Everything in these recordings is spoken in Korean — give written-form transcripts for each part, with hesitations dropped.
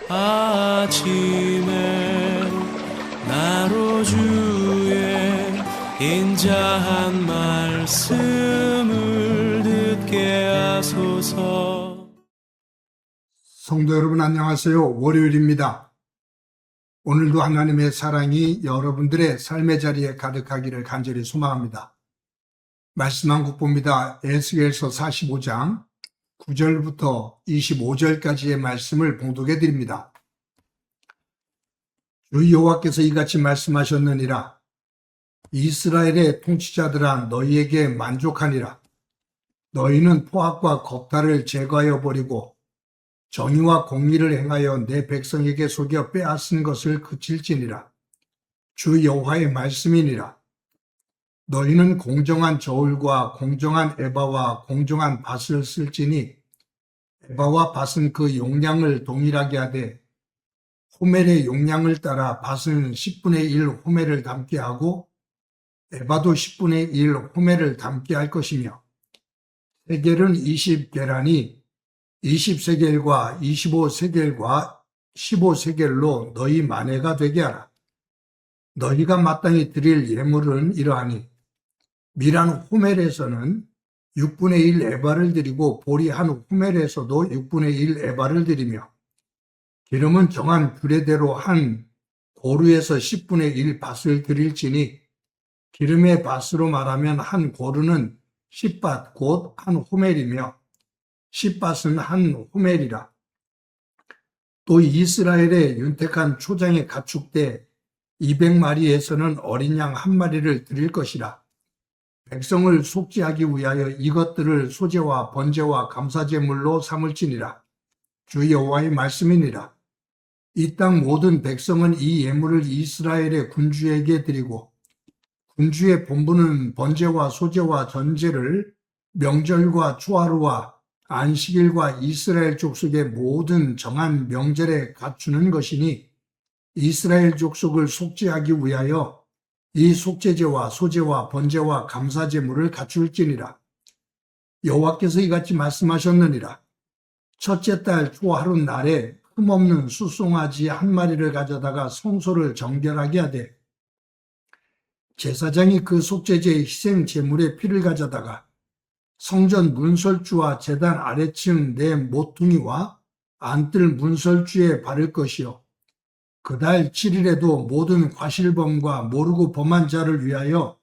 아침에 나로 주의 인자한 말씀을 듣게 하소서. 성도 여러분 안녕하세요. 월요일입니다. 오늘도 하나님의 사랑이 여러분들의 삶의 자리에 가득하기를 간절히 소망합니다. 말씀 한 곡 봅니다. 에스겔서 45장 9절부터 25절까지의 말씀을 봉독해 드립니다. 주 여호와께서 이같이 말씀하셨느니라. 이스라엘의 통치자들아 너희에게 만족하니라. 너희는 포악과 겁탈을 제거하여 버리고 정의와 공의를 행하여 내 백성에게 속여 빼앗은 것을 그칠지니라. 주 여호와의 말씀이니라. 너희는 공정한 저울과 공정한 에바와 공정한 밭을 쓸지니 에바와 밭은 그 용량을 동일하게 하되 호멜의 용량을 따라 밭은 10분의 1 호멜을 담게 하고 에바도 10분의 1 호멜을 담게 할 것이며 세겔은 20계란이 20세겔과 25세겔과 15세겔로 너희 만회가 되게 하라. 너희가 마땅히 드릴 예물은 이러하니 밀한 호멜에서는 6분의 1 에바를 드리고 보리 한 호멜에서도 6분의 1 에바를 드리며 기름은 정한 규례대로 한 고루에서 10분의 1 밭을 드릴지니 기름의 밭으로 말하면 한 고루는 10밭 곧 한 호멜이며 10밭은 한 호멜이라. 또 이스라엘의 윤택한 초장의 가축대 200마리에서는 어린 양 한 마리를 드릴 것이라. 백성을 속죄하기 위하여 이것들을 소제와 번제와 감사제물로 삼을지니라. 주 여호와의 말씀이니라. 이 땅 모든 백성은 이 예물을 이스라엘의 군주에게 드리고 군주의 본부는 번제와 소제와 전제를 명절과 초하루와 안식일과 이스라엘 족속의 모든 정한 명절에 갖추는 것이니 이스라엘 족속을 속죄하기 위하여 이 속죄제와 소제와 번제와 감사제물을 갖출지니라. 여호와께서 이같이 말씀하셨느니라. 첫째 달 초하루 날에 흠없는 숫송아지 한 마리를 가져다가 성소를 정결하게 하되 제사장이 그 속죄제의 희생 제물의 피를 가져다가 성전 문설주와 제단 아래층 내 모퉁이와 안뜰 문설주에 바를 것이요 그 달 7일에도 모든 과실범과 모르고 범한 자를 위하여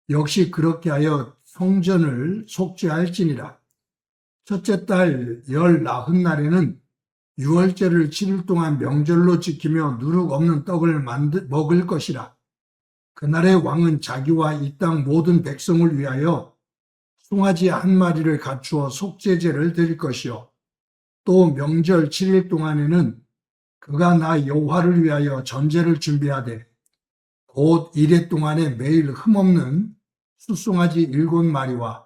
역시 그렇게 하여 성전을 속죄할지니라. 첫째 달 열 나흔 날에는 유월절을 7일 동안 명절로 지키며 누룩 없는 떡을 먹을 것이라. 그날의 왕은 자기와 이 땅 모든 백성을 위하여 송아지 한 마리를 갖추어 속죄제를 드릴 것이요 또 명절 7일 동안에는 그가 나 여호와를 위하여 전제를 준비하되 곧 이래 동안에 매일 흠없는 숫송아지 7마리와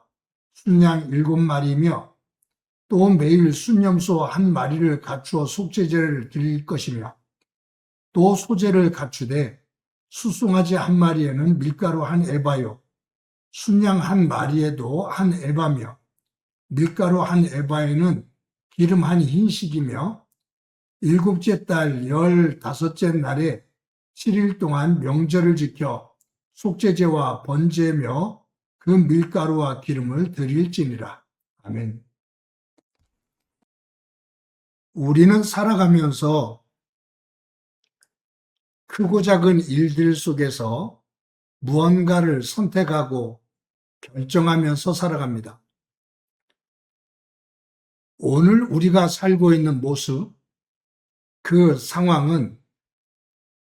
순양 7마리이며 또 매일 순염소 한 마리를 갖추어 속죄제를 드릴 것이며 또 소제를 갖추되 숫송아지 한 마리에는 밀가루 한 에바요 순양 한 마리에도 한 에바며 밀가루 한 에바에는 기름 한 흰식이며 일곱째 달 15째 날에 7일 동안 명절을 지켜 속죄제와 번제며 그 밀가루와 기름을 드릴지니라. 아멘. 우리는 살아가면서 크고 작은 일들 속에서 무언가를 선택하고 결정하면서 살아갑니다. 오늘 우리가 살고 있는 모습, 그 상황은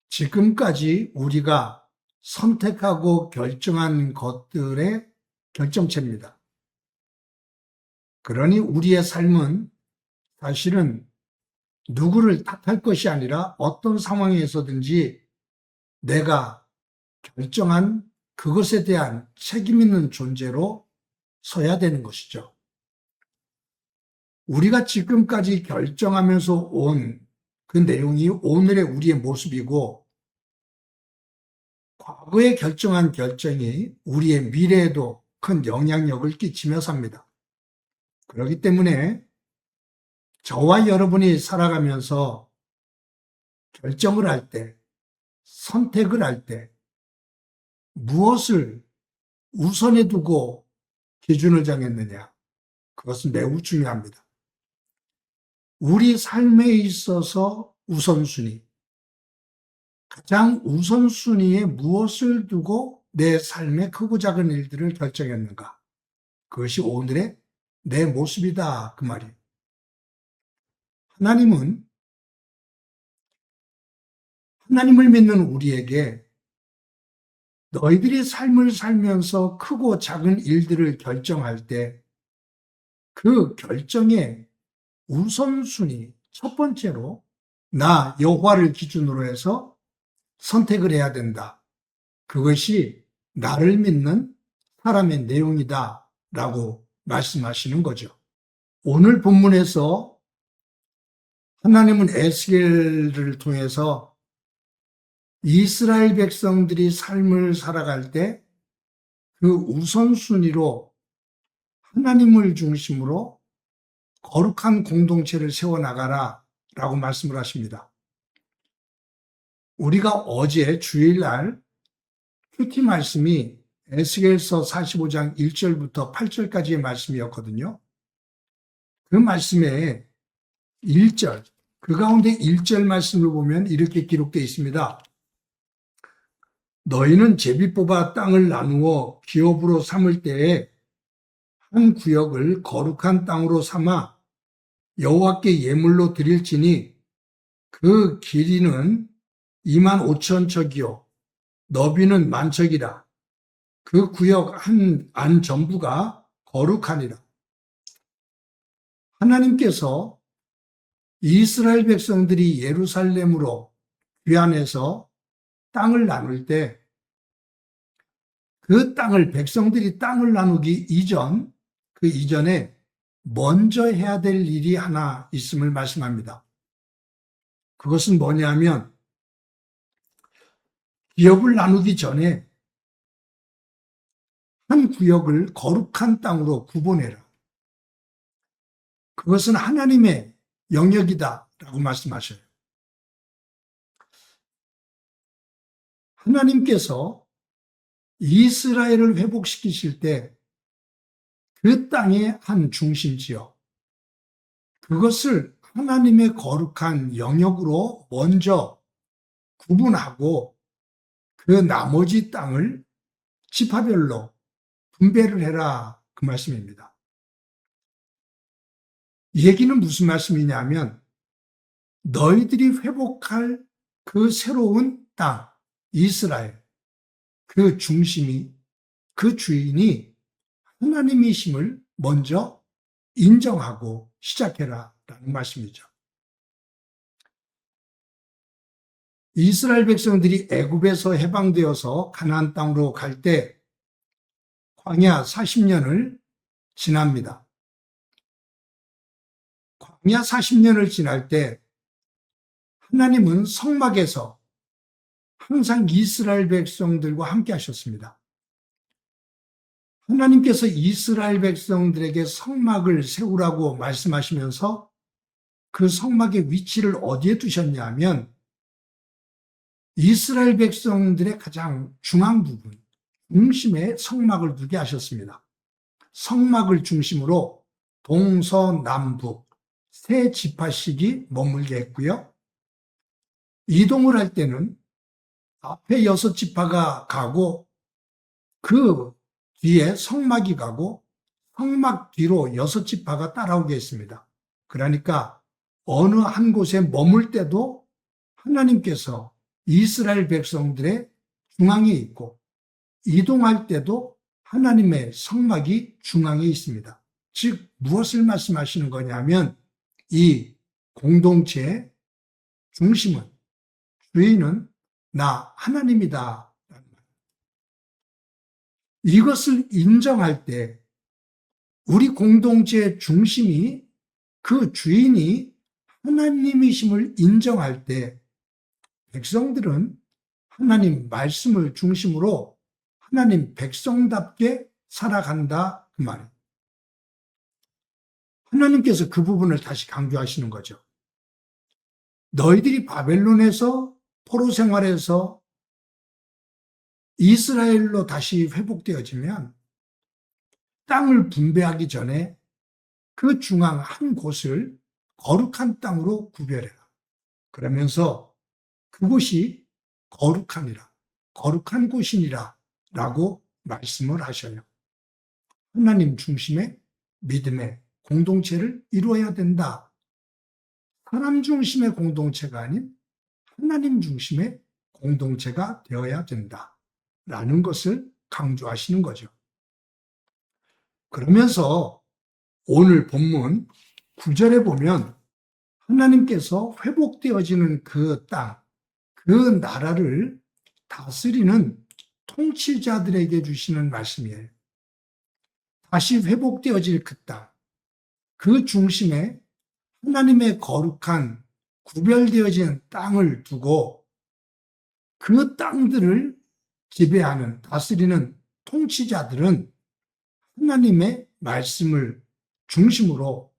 지금까지 우리가 선택하고 결정한 것들의 결정체입니다. 그러니 우리의 삶은 사실은 누구를 탓할 것이 아니라 어떤 상황에서든지 내가 결정한 그것에 대한 책임 있는 존재로 서야 되는 것이죠. 우리가 지금까지 결정하면서 온 그 내용이 오늘의 우리의 모습이고 과거에 결정한 결정이 우리의 미래에도 큰 영향력을 끼치며 삽니다. 그렇기 때문에 저와 여러분이 살아가면서 결정을 할 때, 선택을 할 때 무엇을 우선에 두고 기준을 정했느냐? 그것은 매우 중요합니다. 우리 삶에 있어서 우선순위, 가장 우선순위에 무엇을 두고 내 삶의 크고 작은 일들을 결정했는가? 그것이 오늘의 내 모습이다. 그 말이에요. 하나님을 믿는 우리에게 너희들이 삶을 살면서 크고 작은 일들을 결정할 때 그 결정의 우선순위, 첫 번째로 나 여호와를 기준으로 해서 선택을 해야 된다. 그것이 나를 믿는 사람의 내용이다 라고 말씀하시는 거죠. 오늘 본문에서 하나님은 에스겔을 통해서 이스라엘 백성들이 삶을 살아갈 때 그 우선순위로 하나님을 중심으로 거룩한 공동체를 세워나가라 라고 말씀을 하십니다. 우리가 어제 주일날 큐티 말씀이 에스겔서 45장 1절부터 8절까지의 말씀이었거든요. 그 말씀에 1절, 그 가운데 1절 말씀을 보면 이렇게 기록되어 있습니다. 너희는 제비 뽑아 땅을 나누어 기업으로 삼을 때에 한 구역을 거룩한 땅으로 삼아 여호와께 예물로 드릴지니 그 길이는 25,000척이요 너비는 10,000척이라. 그 구역 한 안 전부가 거룩하니라. 하나님께서 이스라엘 백성들이 예루살렘으로 귀환해서 땅을 나눌 때 그 땅을 백성들이 땅을 나누기 이전, 그 이전에 먼저 해야 될 일이 하나 있음을 말씀합니다. 그것은 뭐냐면 기업을 나누기 전에 한 구역을 거룩한 땅으로 구분해라. 그것은 하나님의 영역이다라고 말씀하셔요. 하나님께서 이스라엘을 회복시키실 때 그 땅의 한 중심지역, 그것을 하나님의 거룩한 영역으로 먼저 구분하고 그 나머지 땅을 지파별로 분배를 해라 그 말씀입니다. 이 얘기는 무슨 말씀이냐면 너희들이 회복할 그 새로운 땅, 이스라엘, 그 중심이, 그 주인이 하나님이심을 먼저 인정하고 시작해라 라는 말씀이죠. 이스라엘 백성들이 애굽에서 해방되어서 가나안 땅으로 갈 때 광야 40년을 지납니다. 광야 40년을 지날 때 하나님은 성막에서 항상 이스라엘 백성들과 함께 하셨습니다. 하나님께서 이스라엘 백성들에게 성막을 세우라고 말씀하시면서 그 성막의 위치를 어디에 두셨냐면 이스라엘 백성들의 가장 중앙 부분, 중심에 성막을 두게 하셨습니다. 성막을 중심으로 동서남북 세 지파씩이 머물게 했고요. 이동을 할 때는 앞에 6지파가 가고 그 뒤에 성막이 가고 성막 뒤로 6지파가 따라오게 했습니다. 그러니까 어느 한 곳에 머물 때도 하나님께서 이스라엘 백성들의 중앙에 있고 이동할 때도 하나님의 성막이 중앙에 있습니다. 즉 무엇을 말씀하시는 거냐면 이 공동체의 중심은, 주인은 나 하나님이다. 이것을 인정할 때 우리 공동체의 중심이, 그 주인이 하나님이심을 인정할 때 백성들은 하나님 말씀을 중심으로 하나님 백성답게 살아간다 그 말이에요. 하나님께서 그 부분을 다시 강조하시는 거죠. 너희들이 바벨론에서 포로 생활에서 이스라엘로 다시 회복되어지면 땅을 분배하기 전에 그 중앙 한 곳을 거룩한 땅으로 구별해라. 그러면서 그곳이 거룩하니라, 거룩한 곳이니라 라고 말씀을 하셔요. 하나님 중심의 믿음의 공동체를 이루어야 된다. 사람 중심의 공동체가 아닌 하나님 중심의 공동체가 되어야 된다. 라는 것을 강조하시는 거죠. 그러면서 오늘 본문 9절에 보면 하나님께서 회복되어지는 그 땅, 그 나라를 다스리는 통치자들에게 주시는 말씀이에요. 다시 회복되어질 그 땅, 그 중심에 하나님의 거룩한 구별되어진 땅을 두고 그 땅들을 지배하는, 다스리는 통치자들은 하나님의 말씀을 중심으로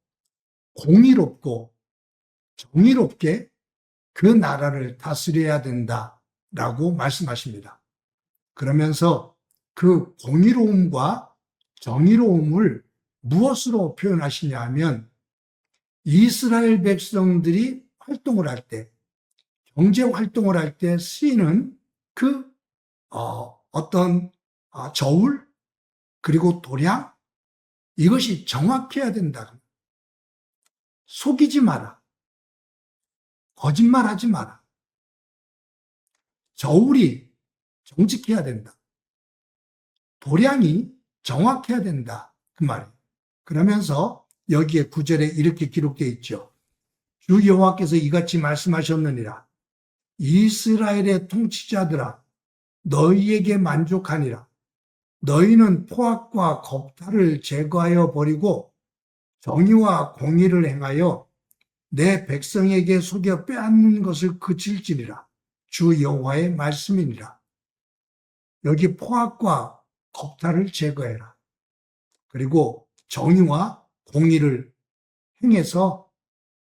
공의롭고 정의롭게 그 나라를 다스려야 된다라고 말씀하십니다. 그러면서 그 공의로움과 정의로움을 무엇으로 표현하시냐 하면 이스라엘 백성들이 활동을 할 때, 경제 활동을 할 때 쓰이는 그 어떤 저울 그리고 도량 이것이 정확해야 된다. 속이지 마라. 거짓말하지 마라. 저울이 정직해야 된다. 도량이 정확해야 된다. 그 말이에요. 그러면서 여기에 9절에 이렇게 기록되어 있죠. 주 여호와께서 이같이 말씀하셨느니라. 이스라엘의 통치자들아, 너희에게 만족하니라. 너희는 포악과 겁탈을 제거하여 버리고 정의와 공의를 행하여 내 백성에게 속여 빼앗는 것을 그칠지니라. 주 여호와의 말씀이니라. 여기 포악과 겁탈을 제거해라. 그리고 정의와 공의를 행해서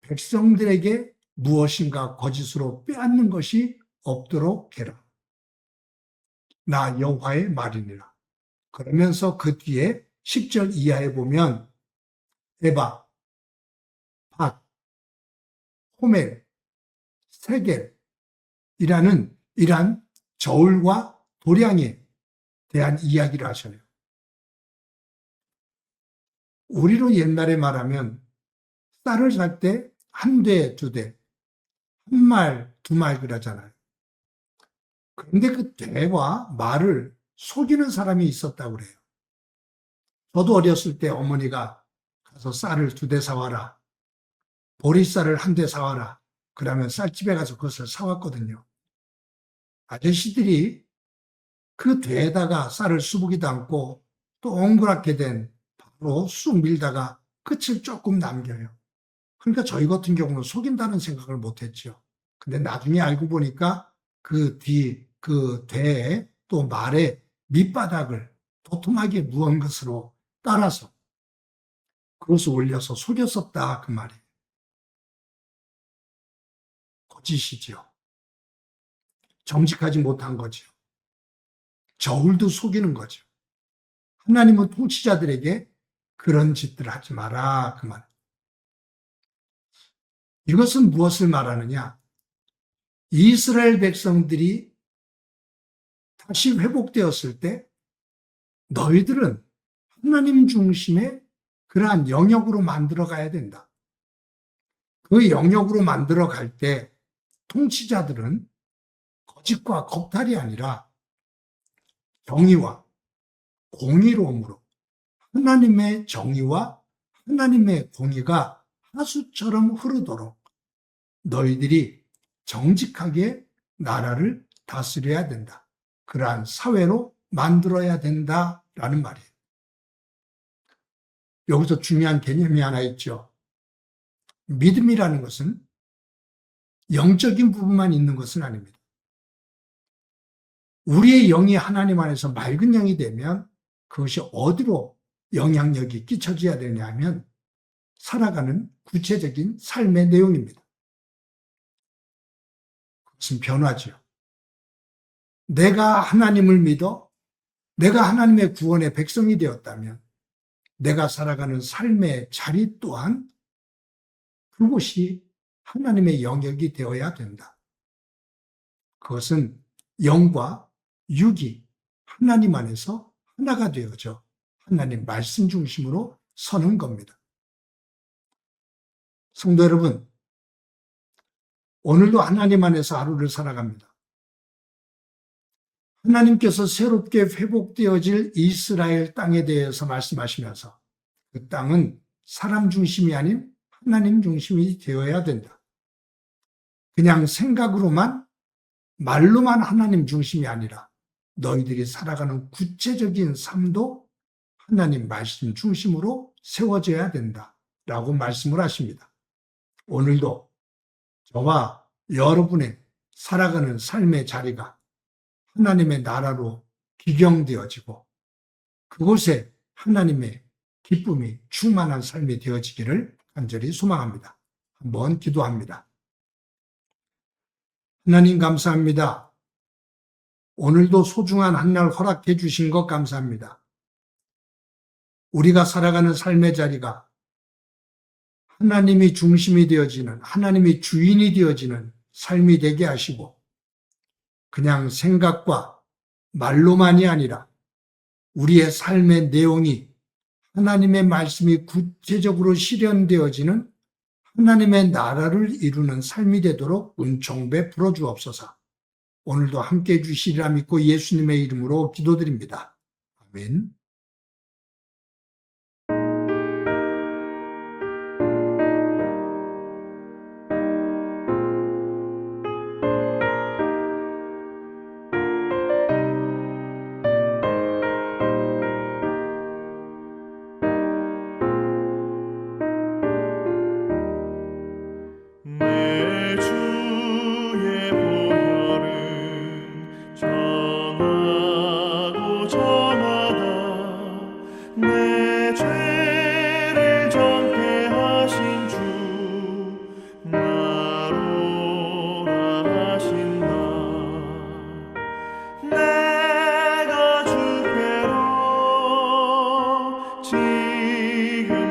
백성들에게 무엇인가 거짓으로 빼앗는 것이 없도록 해라. 나 여호와의 말이니라. 그러면서 그 뒤에 10절 이하에 보면 에바, 밭, 호멜, 세겔이라는 이러한 저울과 도량에 대한 이야기를 하셔요. 우리로 옛날에 말하면 쌀을 살 때 한 대, 두 대, 한 말, 두 말 그러잖아요. 그런데 그 대와 말을 속이는 사람이 있었다고 그래요. 저도 어렸을 때 어머니가 가서 쌀을 두 대 사와라. 보리쌀을 한 대 사와라. 그러면 쌀집에 가서 그것을 사왔거든요. 아저씨들이 그 대에다가 쌀을 수북이도 않고 동그랗게 된 바로 쑥 밀다가 끝을 조금 남겨요. 그러니까 저희 같은 경우는 속인다는 생각을 못했죠. 근데 나중에 알고 보니까 그 대에 또 말의 밑바닥을 도톰하게 누운 것으로 따라서 그것을 올려서 속였었다 그 말이에요. 거짓이죠. 정직하지 못한 거죠. 저울도 속이는 거죠. 하나님은 통치자들에게 그런 짓들을 하지 마라 그 말. 이것은 무엇을 말하느냐? 이스라엘 백성들이 다시 회복되었을 때 너희들은 하나님 중심의 그러한 영역으로 만들어 가야 된다. 그 영역으로 만들어 갈 때 통치자들은 거짓과 겁탈이 아니라 정의와 공의로움으로 하나님의 정의와 하나님의 공의가 하수처럼 흐르도록 너희들이 정직하게 나라를 다스려야 된다. 그러한 사회로 만들어야 된다라는 말이에요. 여기서 중요한 개념이 하나 있죠. 믿음이라는 것은 영적인 부분만 있는 것은 아닙니다. 우리의 영이 하나님 안에서 맑은 영이 되면 그것이 어디로 영향력이 끼쳐져야 되냐 하면 살아가는 구체적인 삶의 내용입니다. 무슨 변화지요. 내가 하나님을 믿어 내가 하나님의 구원의 백성이 되었다면 내가 살아가는 삶의 자리 또한 그곳이 하나님의 영역이 되어야 된다. 그것은 영과 육이 하나님 안에서 하나가 되어져 하나님 말씀 중심으로 서는 겁니다. 성도 여러분, 오늘도 하나님 안에서 하루를 살아갑니다. 하나님께서 새롭게 회복되어질 이스라엘 땅에 대해서 말씀하시면서 그 땅은 사람 중심이 아닌 하나님 중심이 되어야 된다. 그냥 생각으로만 말로만 하나님 중심이 아니라 너희들이 살아가는 구체적인 삶도 하나님 말씀 중심으로 세워져야 된다 라고 말씀을 하십니다. 오늘도 저와 여러분의 살아가는 삶의 자리가 하나님의 나라로 기경되어지고 그곳에 하나님의 기쁨이 충만한 삶이 되어지기를 간절히 소망합니다. 한번 기도합니다. 하나님 감사합니다. 오늘도 소중한 한 날 허락해 주신 것 감사합니다. 우리가 살아가는 삶의 자리가 하나님이 중심이 되어지는, 하나님이 주인이 되어지는 삶이 되게 하시고 그냥 생각과 말로만이 아니라 우리의 삶의 내용이 하나님의 말씀이 구체적으로 실현되어지는 하나님의 나라를 이루는 삶이 되도록 은총 베풀어 주옵소서. 오늘도 함께해 주시리라 믿고 예수님의 이름으로 기도드립니다. 아멘. 내 주의 보혈은 정하고 정하다 내 죄를 정케 하신 주 나로라 하신다. 내가 주께로 지금